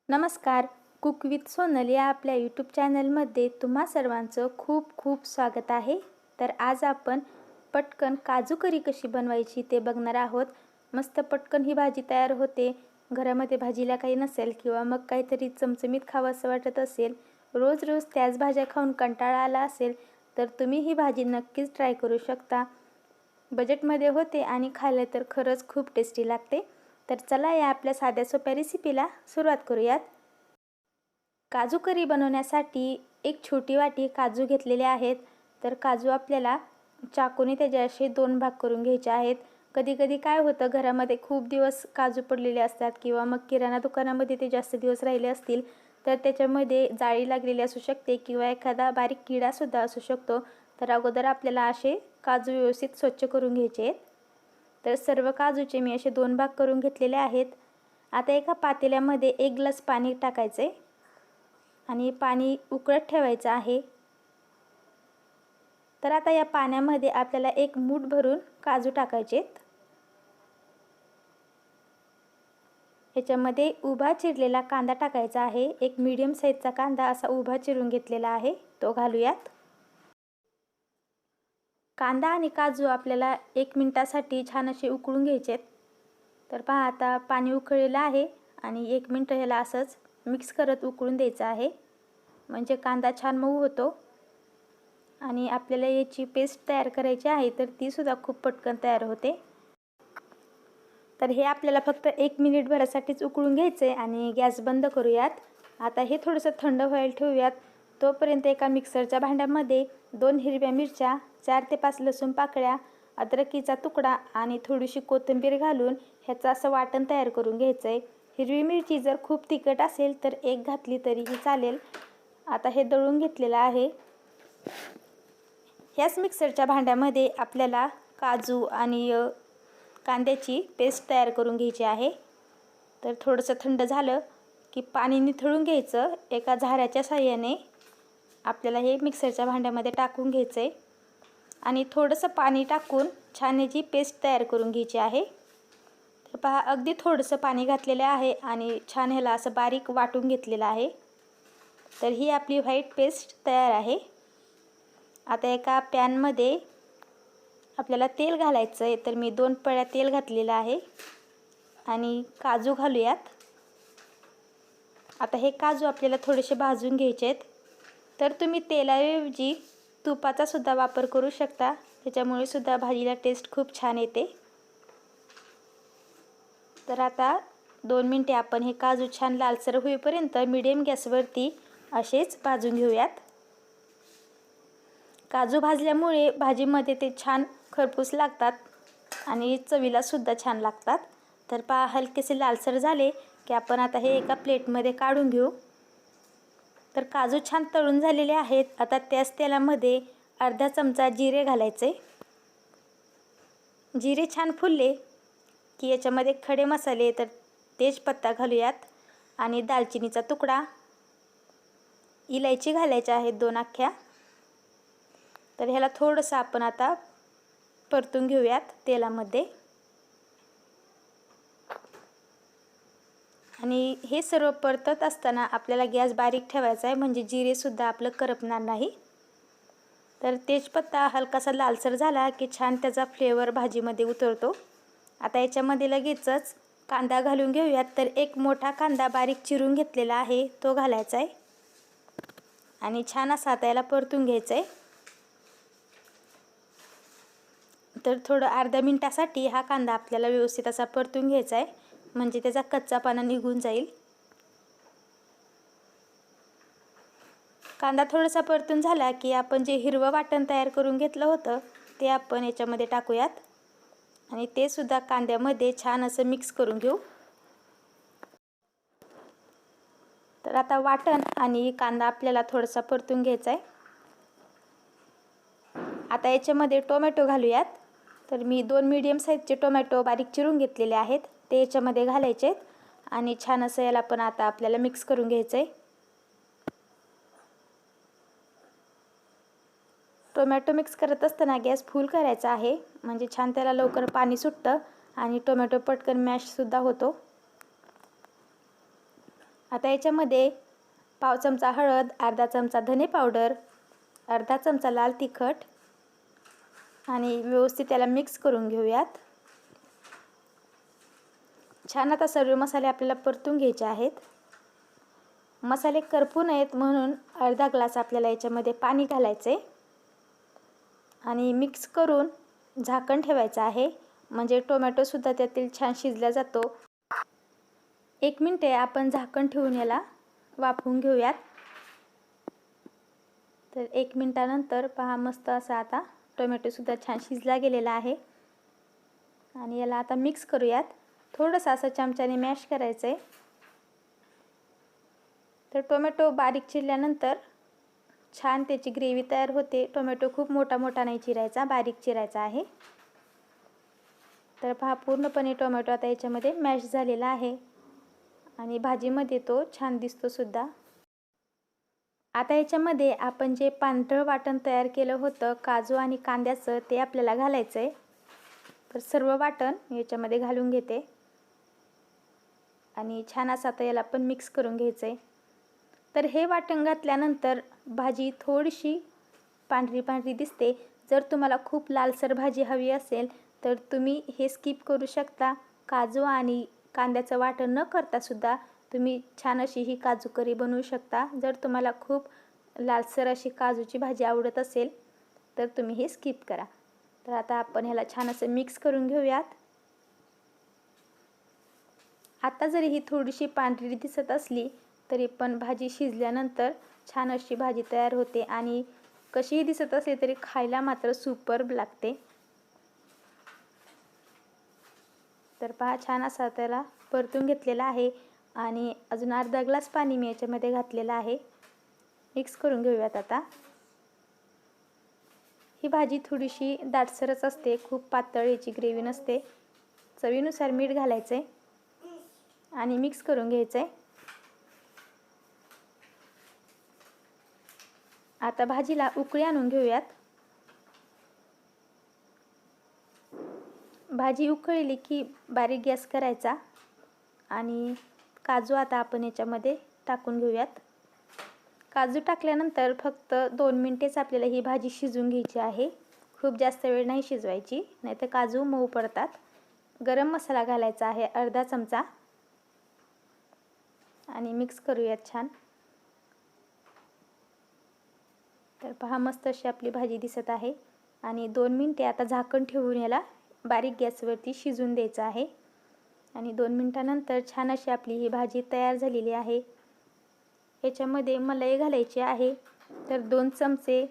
नमस्कार. Cook with Sonal या आपल्या यूट्यूब चॅनलमध्ये तुम्हा सर्वांचं खूप खूप स्वागत आहे. तर आज आपण पटकन काजू करी कशी बनवायची ते बघणार आहोत. मस्त पटकन ही भाजी तयार होते. घरामध्ये भाजीला काही नसेल किंवा मग काहीतरी चमचमीत खावं असं वाटत असेल, रोज रोज त्याच भाज्या खाऊन कंटाळा आला असेल तर तुम्ही ही भाजी नक्कीच ट्राय करू शकता. बजेटमध्ये होते आणि खायला तर खरंच खूप टेस्टी लागते. तर चला या आपल्या साध्या सोप्या रेसिपीला सुरुवात करूयात. काजू करी बनवण्यासाठी एक छोटी वाटी काजू घेतलेले आहेत. तर काजू आपल्याला चाकूने त्याचे असे 2 भाग करून घ्यायचे आहेत. कधी कधी काय होतं, घरामध्ये खूप दिवस काजू पडलेले असतात किंवा मग किराणा दुकानामध्ये ते जास्त दिवस राहिले असतील तर त्याच्यामध्ये जाळी लागलेली असू शकते किंवा एखादा बारीक किडासुद्धा असू शकतो. तर अगोदर आपल्याला असे काजू व्यवस्थित स्वच्छ करून घ्यायचे आहेत. तर सर्व काजूचे मी असे 2 भाग करून घेतलेले आहेत. आता एका पातेल्यामध्ये 1 ग्लास पाणी टाकायचे आणि पाणी उकळत ठेवायचं आहे. तर आता या पाण्यामध्ये आपल्याला 1 मूठ भरून काजू टाकायचे आहेत. याच्यामध्ये उभा चिरलेला कांदा टाकायचा आहे. एक मीडियम साईजचा कांदा असा उभा चिरून घेतलेला आहे, तो घालूयात. कांदा आणि काजू आपल्याला 1 मिनिटासाठी छान असे उकळून घ्यायचे आहेत. तर पहा, आता पाणी उकळलेलं आहे आणि 1 मिनिट ह्याला असंच मिक्स करत उकळून द्यायचं आहे, म्हणजे कांदा छान मऊ होतो. आणि आपल्याला याची पेस्ट तयार करायची आहे तर ती सुद्धा खूप पटकन तयार होते. तर हे आपल्याला फक्त 1 मिनिटभरासाठीच उकळून घ्यायचं आहे आणि गॅस बंद करूयात. आता हे थोडंसं थंड व्हायला ठेवूयात. तोपर्यंत एका मिक्सरच्या भांड्यामध्ये 2 हिरव्या मिरच्या, 4 ते 5 लसूण पाकळ्या, अद्रकीचा तुकडा आणि थोडीशी कोथिंबीर घालून ह्याचं असं वाटण तयार करून घ्यायचं आहे. हिरवी मिरची जर खूप तिखट असेल तर 1 घातली तरीही चालेल. आता हे दळून घेतलेलं आहे. ह्याच मिक्सरच्या भांड्यामध्ये आपल्याला काजू आणि कांद्याची पेस्ट तयार करून घ्यायची आहे. तर थोडंसं थंड झालं की पाणी निथळून घ्यायचं. एका झाऱ्याच्या साहाय्याने आपल्याला हे मिक्सरच्या भांड्यामध्ये टाकून घ्यायचं आहे आणि थोडंसं पाणी टाकून छान याची पेस्ट तयार करून घ्यायची आहे. तर पहा, अगदी थोडंसं पाणी घातलेलं आहे आणि छान ह्याला असं बारीक वाटून घेतलेलं आहे. तर ही आपली व्हाईट पेस्ट तयार आहे. आता एका पॅनमध्ये आपल्याला तेल घालायचं आहे. तर मी 2 पळ्या तेल घातलेलं आहे आणि काजू घालूयात. आता हे काजू आपल्याला थोडेसे भाजून घ्यायचे आहेत. तर तुम्ही तेलाऐवजी तुपाचा सुद्धा वापर करू शकता, त्याच्यामुळे सुद्धा भाजीला टेस्ट खूप छान येते. तर आता 2 मिनिटे आपण हे काजू छान लालसर होईपर्यंत मीडियम गॅसवरती असेच भाजून घेऊयात. काजू भाजल्यामुळे भाजीमध्ये ते छान खरपूस लागतात आणि चवीला सुद्धा छान लागतात. तर पहा, हलकेसे लालसर झाले की आपण आता हे एका प्लेटमध्ये काढून घेऊ. तर काजू छान तळून झालेले आहेत. आता त्याच तेलामध्ये अर्धा चमचा जिरे घालायचे. जिरे छान फुलले की याच्यामध्ये खडे मसाले, तर तेजपत्ता घालूयात आणि दालचिनीचा तुकडा, इलायची घालायच्या आहेत 2 अख्ख्या. तर ह्याला थोडंसं आपण आता परतून घेऊयात तेलामध्ये. आणि हे सर्व परतत असताना आपल्याला गॅस बारीक ठेवायचा आहे, म्हणजे जिरेसुद्धा आपलं करपणार नाही. तर तेजपत्ता हलकासा लालसर झाला की छान त्याचा फ्लेवर भाजीमध्ये उतरतो. आता याच्यामध्ये लगेचच कांदा घालून घेऊयात. तर 1 मोठा कांदा बारीक चिरून घेतलेला आहे, तो घालायचा आहे आणि छान असा आता याला परतून घ्यायचं आहे. तर थोडं अर्ध्या मिनिटासाठी हा कांदा आपल्याला व्यवस्थित असा परतून घ्यायचा आहे, म्हणजे त्याचा कच्चापणा निघून जाईल. कांदा थोडासा परतून झाला की आपण जे हिरवं वाटण तयार करून घेतलं होतं ते आपण याच्यामध्ये टाकूयात आणि ते सुद्धा कांद्यामध्ये छान असं मिक्स करून घेऊ. तर आता वाटण आणि कांदा आपल्याला थोडासा परतून घ्यायचा आहे. आता याच्यामध्ये टोमॅटो घालूयात. तर मी 2 मीडियम साईजचे टोमॅटो बारीक चिरून घेतलेले आहेत, ते याच्यामध्ये घालायचे आहेत आणि छान असं याला पण आता आपल्याला मिक्स करून घ्यायचं आहे. टोमॅटो मिक्स करत असताना गॅस फुल करायचा आहे, म्हणजे छान त्याला लवकर पाणी सुटतं आणि टोमॅटो पटकन मॅशसुद्धा होतो. आता याच्यामध्ये पाव चमचा हळद, अर्धा चमचा धने पावडर, अर्धा चमचा लाल तिखट आणि व्यवस्थित त्याला मिक्स करून घेऊयात. छान आता सर्व मसाले आपल्याला परतून घ्यायचे आहेत. मसाले करपू नयेत म्हणून अर्धा ग्लास आपल्याला याच्यामध्ये पाणी घालायचे आणि मिक्स करून झाकण ठेवायचं आहे, म्हणजे टोमॅटोसुद्धा त्यातील छान शिजला जातो. 1 मिनिटे आपण झाकण ठेवून याला वाफवून घेऊयात. तर 1 मिनिटानंतर पहा, मस्त असा आता टोमॅटोसुद्धा छान शिजला गेलेला आहे आणि याला आता मिक्स करूयात. थोडंसं असं चमच्याने मॅश करायचं आहे. तर टोमॅटो बारीक चिरल्यानंतर छान त्याची ग्रेव्ही तयार होते. टोमॅटो खूप मोठा मोठा नाही चिरायचा, बारीक चिरायचा आहे. तर पहा, पूर्णपणे टोमॅटो आता याच्यामध्ये मॅश झालेला आहे आणि भाजीमध्ये तो छान दिसतो सुद्धा. आता याच्यामध्ये आपण जे पांढरं वाटण तयार केलं होतं काजू आणि कांद्याचं, ते आपल्याला घालायचं आहे. तर सर्व वाटण याच्यामध्ये घालून घेते आणि छान असं आता याला पण मिक्स करून घ्यायचं आहे. तर हे वाटण घातल्यानंतर भाजी थोडीशी पांढरी पांढरी दिसते. जर तुम्हाला खूप लालसर भाजी हवी असेल तर तुम्ही हे स्किप करू शकता. काजू आणि कांद्याचं वाटण न करता सुद्धा तुम्ही छान अशी ही काजू करी बनवू शकता. जर तुम्हाला खूप लालसर अशी काजूची भाजी आवडत असेल तर तुम्ही हे स्किप करा. तर आता आपण ह्याला छान असं मिक्स करून घेऊयात. आता जरी ही थोडीशी पांढरी दिसत असली तरी पण भाजी शिजल्यानंतर छान अशी भाजी तयार होते आणि कशीही दिसत असली तरी खायला मात्र सुपर्ब लागते. तर पहा, छान असा त्याला परतून घेतलेला आहे आणि अजून अर्धा ग्लास पाणी मी याच्यामध्ये घातलेलं आहे. मिक्स करून घेऊयात आता. ही भाजी थोडीशी दाटसरच असते, खूप पातळ याची ग्रेव्ही नसते. चवीनुसार मीठ घालायचं आहे आणि मिक्स करून घ्यायचं आहे. आता भाजीला उकळी आणून घेऊयात. भाजी उकळली की बारीक गॅस करायचा आणि काजू आता आपण याच्यामध्ये टाकून घेऊयात. काजू टाकल्यानंतर फक्त 2 मिनिटेच आपल्याला ही भाजी शिजवून घ्यायची आहे. खूप जास्त वेळ नाही शिजवायची, नाहीतर काजू मऊ पडतात. गरम मसाला घालायचा आहे अर्धा चमचा आणि मिक्स करूयात छान. तर पहा, मस्त अशी आपली भाजी दिसत आहे आणि 2 मिनिटे आता झाकण ठेवून याला बारीक गॅसवरती शिजून द्यायचं आहे आणि 2 मिनिटानंतर छान अशी आपली ही भाजी तयार झालेली आहे. याच्यामध्ये मलाई घालायची आहे. तर 2 चमचे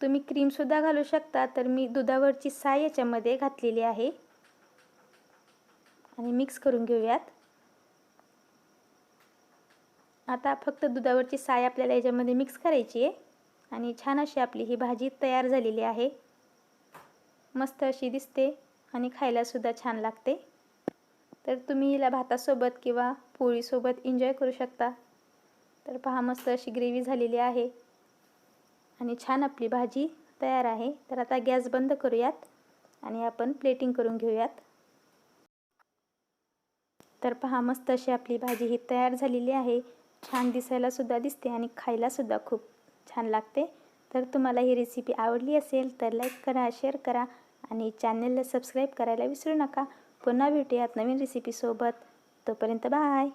तुम्ही क्रीमसुद्धा घालू शकता. तर मी दुधावरची साय याच्यामध्ये घातलेली आहे आणि मिक्स करून घेऊयात. आता फक्त दुधावरची साय आपल्याला याच्यामध्ये मिक्स करायची आहे आणि छान अशी आपली ही भाजी तयार झालेली आहे. मस्त अशी दिसते आणि खायलासुद्धा छान लागते. तर तुम्ही हिला भातासोबत किंवा पोळीसोबत एन्जॉय करू शकता. तर पहा, मस्त अशी ग्रेव्ही झालेली आहे आणि छान आपली भाजी तयार आहे. तर आता गॅस बंद करूयात आणि आपण प्लेटिंग करून घेऊयात. तर पहा, मस्त अशी आपली भाजी ही तयार झालेली आहे. छान दिसायलासुद्धा दिसते आणि खायलासुद्धा खूप छान लागते. तर तुम्हाला ही रेसिपी आवडली असेल तर लाईक करा, शेअर करा आणि चॅनलला सबस्क्राईब करायला विसरू नका. पुन्हा भेटूयात नवीन रेसिपीसोबत. तोपर्यंत बाय.